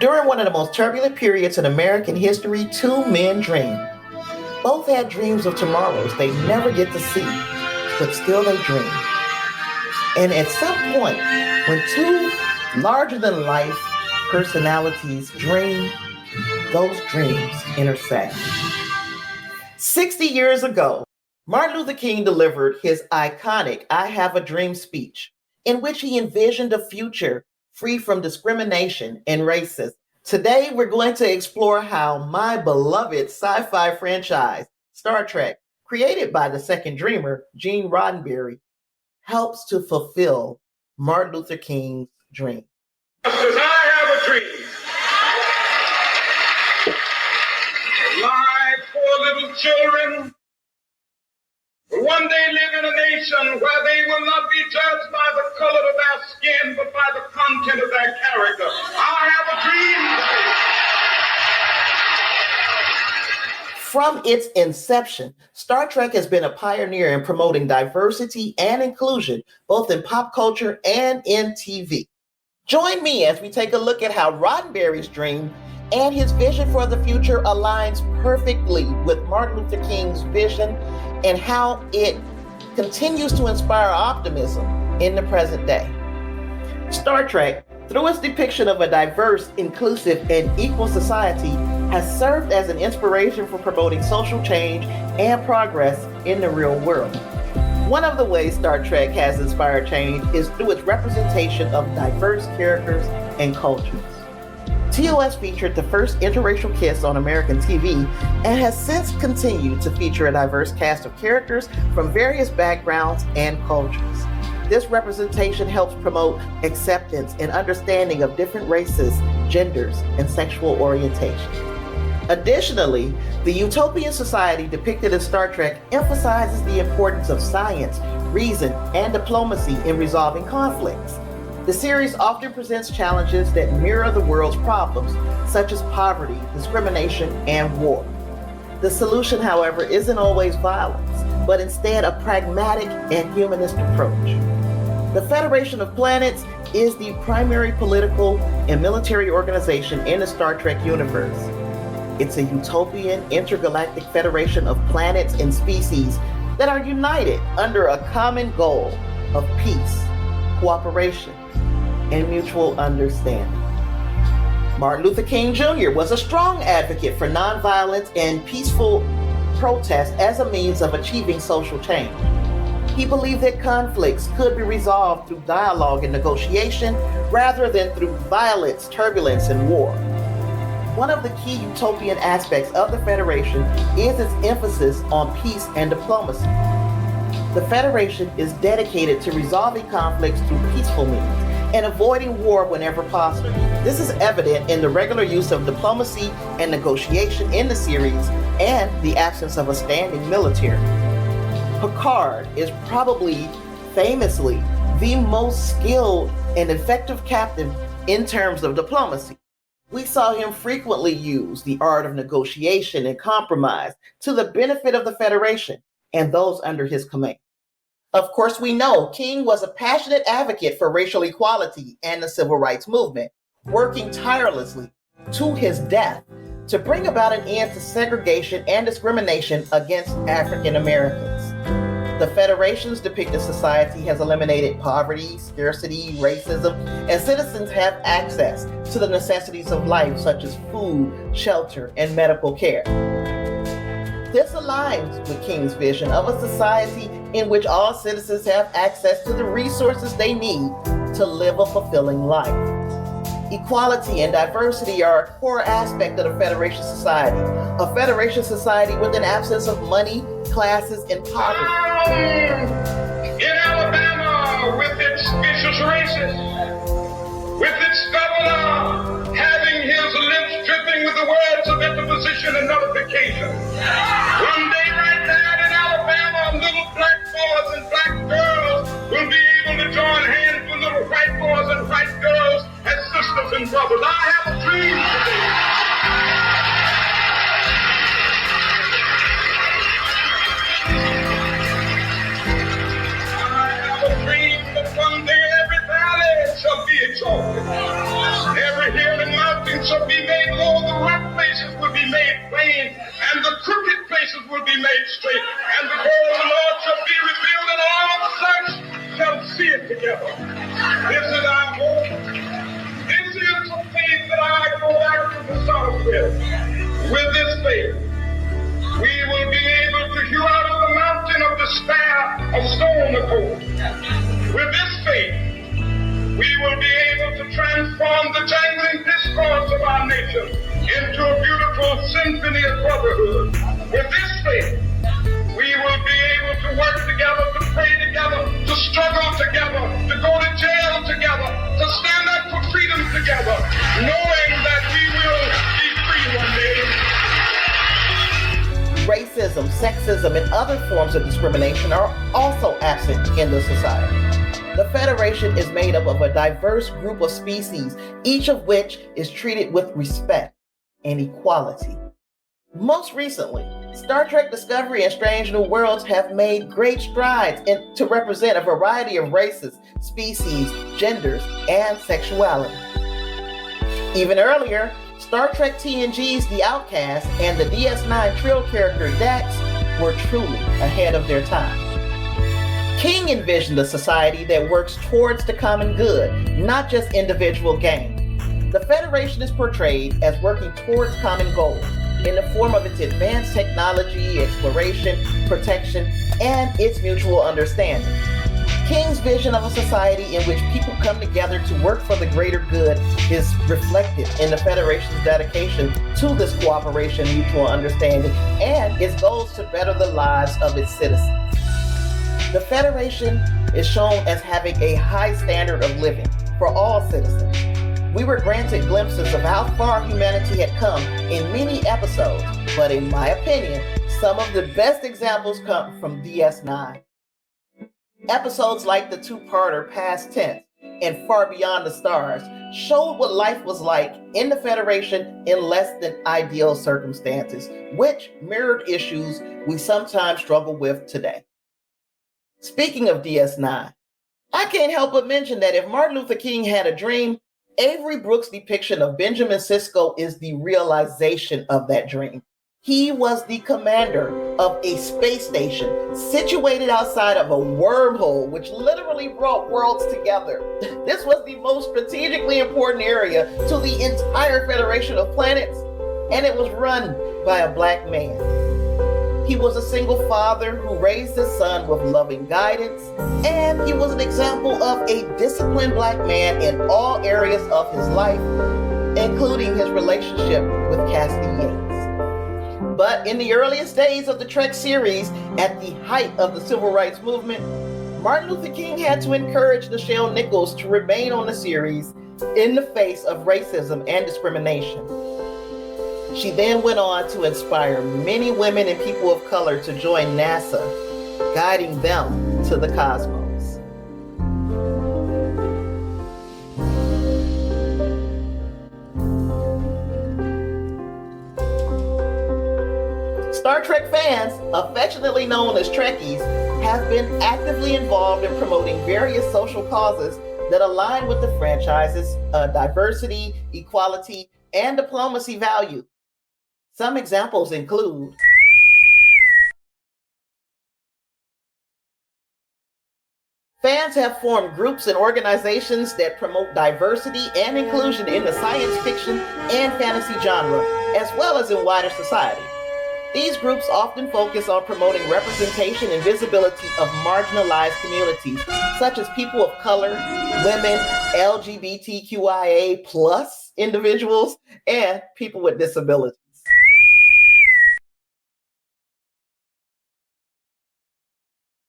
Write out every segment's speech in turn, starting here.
During one of the most turbulent periods in American history, two men dreamed. Both had dreams of tomorrows they never get to see, but still they dream. And at some point, when two larger-than-life personalities dream, those dreams intersect. 60 years ago, Martin Luther King delivered his iconic I Have a Dream speech, in which he envisioned a future free from discrimination and racism. Today, we're going to explore how my beloved sci-fi franchise, Star Trek, created by the second dreamer, Gene Roddenberry, helps to fulfill Martin Luther King's dream. Because I have a dream. My poor little children will one day live in a nation where they will not be judged by the color of their skin, but by the content of their character. I have a dream. From its inception, Star Trek has been a pioneer in promoting diversity and inclusion, both in pop culture and in TV. Join me as we take a look at how Roddenberry's dream and his vision for the future aligns perfectly with Martin Luther King's vision and how it continues to inspire optimism in the present day. Star Trek, through its depiction of a diverse, inclusive, and equal society, has served as an inspiration for promoting social change and progress in the real world. One of the ways Star Trek has inspired change is through its representation of diverse characters and cultures. TOS featured the first interracial kiss on American TV and has since continued to feature a diverse cast of characters from various backgrounds and cultures. This representation helps promote acceptance and understanding of different races, genders, and sexual orientation. Additionally, the utopian society depicted in Star Trek emphasizes the importance of science, reason, and diplomacy in resolving conflicts. The series often presents challenges that mirror the world's problems, such as poverty, discrimination, and war. The solution, however, isn't always violence, but instead a pragmatic and humanist approach. The Federation of Planets is the primary political and military organization in the Star Trek universe. It's a utopian intergalactic federation of planets and species that are united under a common goal of peace, cooperation, and mutual understanding. Martin Luther King Jr. was a strong advocate for nonviolence and peaceful protest as a means of achieving social change. He believed that conflicts could be resolved through dialogue and negotiation rather than through violence, turbulence, and war. One of the key utopian aspects of the Federation is its emphasis on peace and diplomacy. The Federation is dedicated to resolving conflicts through peaceful means and avoiding war whenever possible. This is evident in the regular use of diplomacy and negotiation in the series and the absence of a standing military. Picard is probably, famously, the most skilled and effective captain in terms of diplomacy. We saw him frequently use the art of negotiation and compromise to the benefit of the Federation and those under his command. Of course, we know King was a passionate advocate for racial equality and the civil rights movement, working tirelessly to his death to bring about an end to segregation and discrimination against African Americans. The Federation's depicted society has eliminated poverty, scarcity, racism, and citizens have access to the necessities of life such as food, shelter, and medical care. This aligns with King's vision of a society in which all citizens have access to the resources they need to live a fulfilling life. Equality and diversity are a core aspect of the Federation Society, a Federation Society with an absence of money, classes, and poverty. In Alabama, with its vicious races, with its governor having his lips dripping with the words of interposition and nullification. One day right there in Alabama, little black boys and black girls will be able to join hands with little white boys and white girls as sisters and brothers. I have a dream today. One day every valley shall be exalted. Every hill and mountain shall made straight, and the glory of the Lord shall be revealed, and all flesh shall see it together. This is our hope. This is the faith that I go after the Son with. With this faith, we will be able to hew out of the mountain of despair a stone of hope. With this faith, we will be able to transform the jangling discourse of our nation into a beautiful symphony of brotherhood. With this faith, we will be able to work together, to pray together, to struggle together, to go to jail together, to stand up for freedom together, knowing that we will be free one day. Racism, sexism, and other forms of discrimination are also absent in the society. The Federation is made up of a diverse group of species, each of which is treated with respect and equality. Most recently, Star Trek Discovery and Strange New Worlds have made great strides to represent a variety of races, species, genders, and sexuality. Even earlier, Star Trek TNG's The Outcast and the DS9 Trill character Dax were truly ahead of their time. King envisioned a society that works towards the common good, not just individual gain. The Federation is portrayed as working towards common goals in the form of its advanced technology, exploration, protection, and its mutual understanding. King's vision of a society in which people come together to work for the greater good is reflected in the Federation's dedication to this cooperation, mutual understanding, and its goals to better the lives of its citizens. The Federation is shown as having a high standard of living for all citizens. We were granted glimpses of how far humanity had come in many episodes, but in my opinion, some of the best examples come from DS9. Episodes like the two-parter Past Tense and Far Beyond the Stars showed what life was like in the Federation in less than ideal circumstances, which mirrored issues we sometimes struggle with today. Speaking of DS9, I can't help but mention that if Martin Luther King had a dream, Avery Brooks' depiction of Benjamin Sisko is the realization of that dream. He was the commander of a space station situated outside of a wormhole, which literally brought worlds together. This was the most strategically important area to the entire Federation of Planets, and it was run by a black man. He was a single father who raised his son with loving guidance, and he was an example of a disciplined black man in all areas of his life, including his relationship with Cassidy Yates. But in the earliest days of the Trek series, at the height of the Civil Rights Movement, Martin Luther King had to encourage Nichelle Nichols to remain on the series in the face of racism and discrimination. She then went on to inspire many women and people of color to join NASA, guiding them to the cosmos. Star Trek fans, affectionately known as Trekkies, have been actively involved in promoting various social causes that align with the franchise's diversity, equality, and diplomacy values. Some examples include fans have formed groups and organizations that promote diversity and inclusion in the science fiction and fantasy genre, as well as in wider society. These groups often focus on promoting representation and visibility of marginalized communities, such as people of color, women, LGBTQIA+ individuals, and people with disabilities.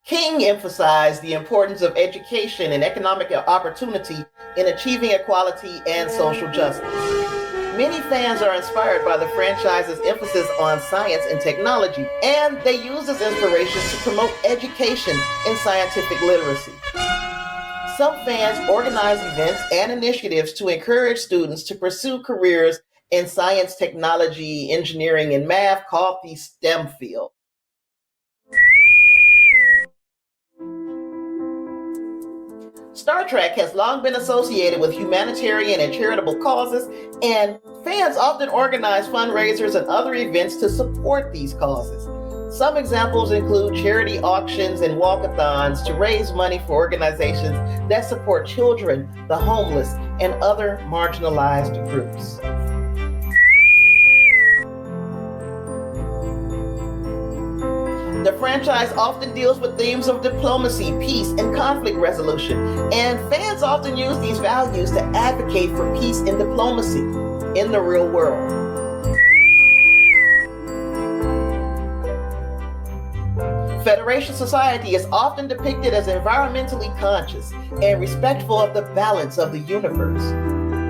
King emphasized the importance of education and economic opportunity in achieving equality and social justice. Many fans are inspired by the franchise's emphasis on science and technology, and they use this inspiration to promote education and scientific literacy. Some fans organize events and initiatives to encourage students to pursue careers in science, technology, engineering, and math called the STEM field. Star Trek has long been associated with humanitarian and charitable causes, and fans often organize fundraisers and other events to support these causes. Some examples include charity auctions and walkathons to raise money for organizations that support children, the homeless, and other marginalized groups. The franchise often deals with themes of diplomacy, peace, and conflict resolution, and fans often use these values to advocate for peace and diplomacy in the real world. Federation society is often depicted as environmentally conscious and respectful of the balance of the universe.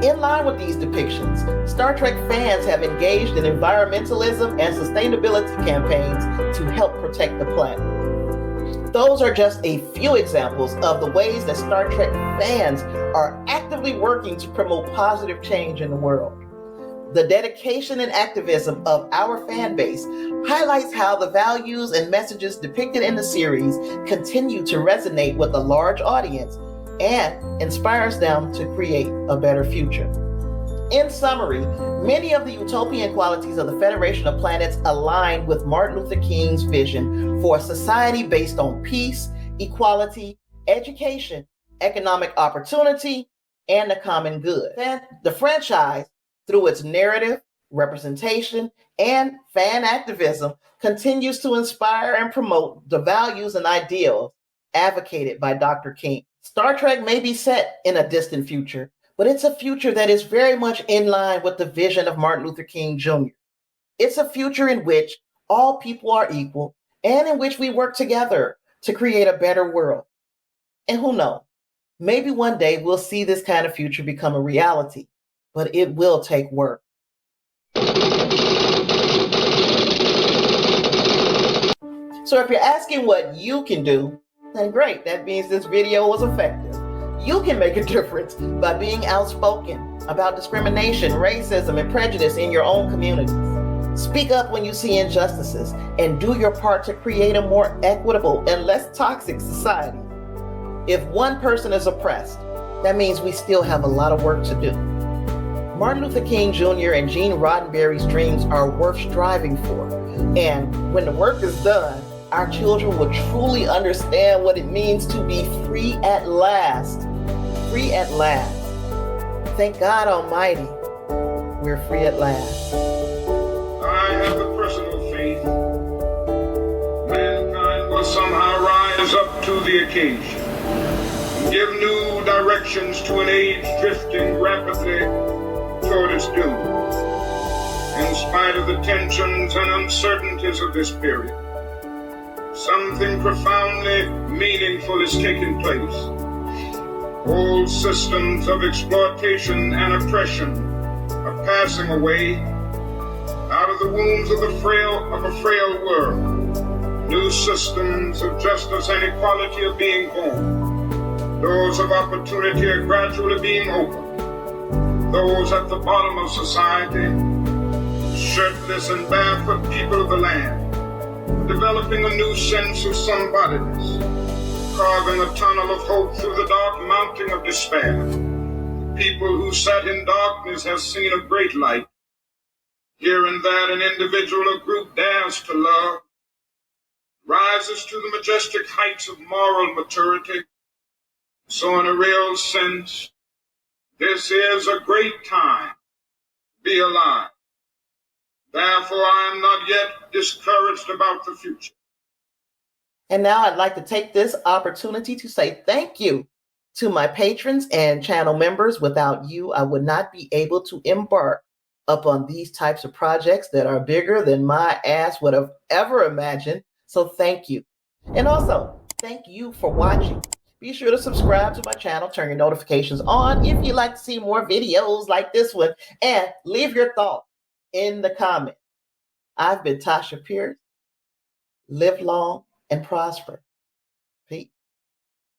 In line with these depictions, Star Trek fans have engaged in environmentalism and sustainability campaigns to help protect the planet. Those are just a few examples of the ways that Star Trek fans are actively working to promote positive change in the world. The dedication and activism of our fan base highlights how the values and messages depicted in the series continue to resonate with a large audience and inspires them to create a better future. In summary, many of the utopian qualities of the Federation of Planets align with Martin Luther King's vision for a society based on peace, equality, education, economic opportunity, and the common good. The franchise, through its narrative, representation, and fan activism, continues to inspire and promote the values and ideals advocated by Dr. King. Star Trek may be set in a distant future, but it's a future that is very much in line with the vision of Martin Luther King Jr. It's a future in which all people are equal and in which we work together to create a better world. And who knows, maybe one day we'll see this kind of future become a reality, but it will take work. So if you're asking what you can do, then great, that means this video was effective. You can make a difference by being outspoken about discrimination, racism, and prejudice in your own communities. Speak up when you see injustices and do your part to create a more equitable and less toxic society. If one person is oppressed, that means we still have a lot of work to do. Martin Luther King Jr. and Gene Roddenberry's dreams are worth striving for. And when the work is done, our children will truly understand what it means to be free at last. Free at last. Thank God Almighty, we're free at last. I have the personal faith mankind will somehow rise up to the occasion and give new directions to an age drifting rapidly toward its doom. In spite of the tensions and uncertainties of this period, something profoundly meaningful is taking place. Old systems of exploitation and oppression are passing away out of the wombs of a frail world. New systems of justice and equality are being born. Doors of opportunity are gradually being opened. Those at the bottom of society, shirtless and barefoot people of the land, developing a new sense of somebodiness, carving a tunnel of hope through the dark mountain of despair. People who sat in darkness have seen a great light. Here and there an individual or group dares to love, rises to the majestic heights of moral maturity. So in a real sense, this is a great time to be alive. Therefore, I am not yet discouraged about the future. And now I'd like to take this opportunity to say thank you to my patrons and channel members. Without you, I would not be able to embark upon these types of projects that are bigger than my ass would have ever imagined. So thank you. And also, thank you for watching. Be sure to subscribe to my channel, turn your notifications on if you'd like to see more videos like this one, and leave your thoughts in the comments. I've been Tasha Pierce. Live long and prosper.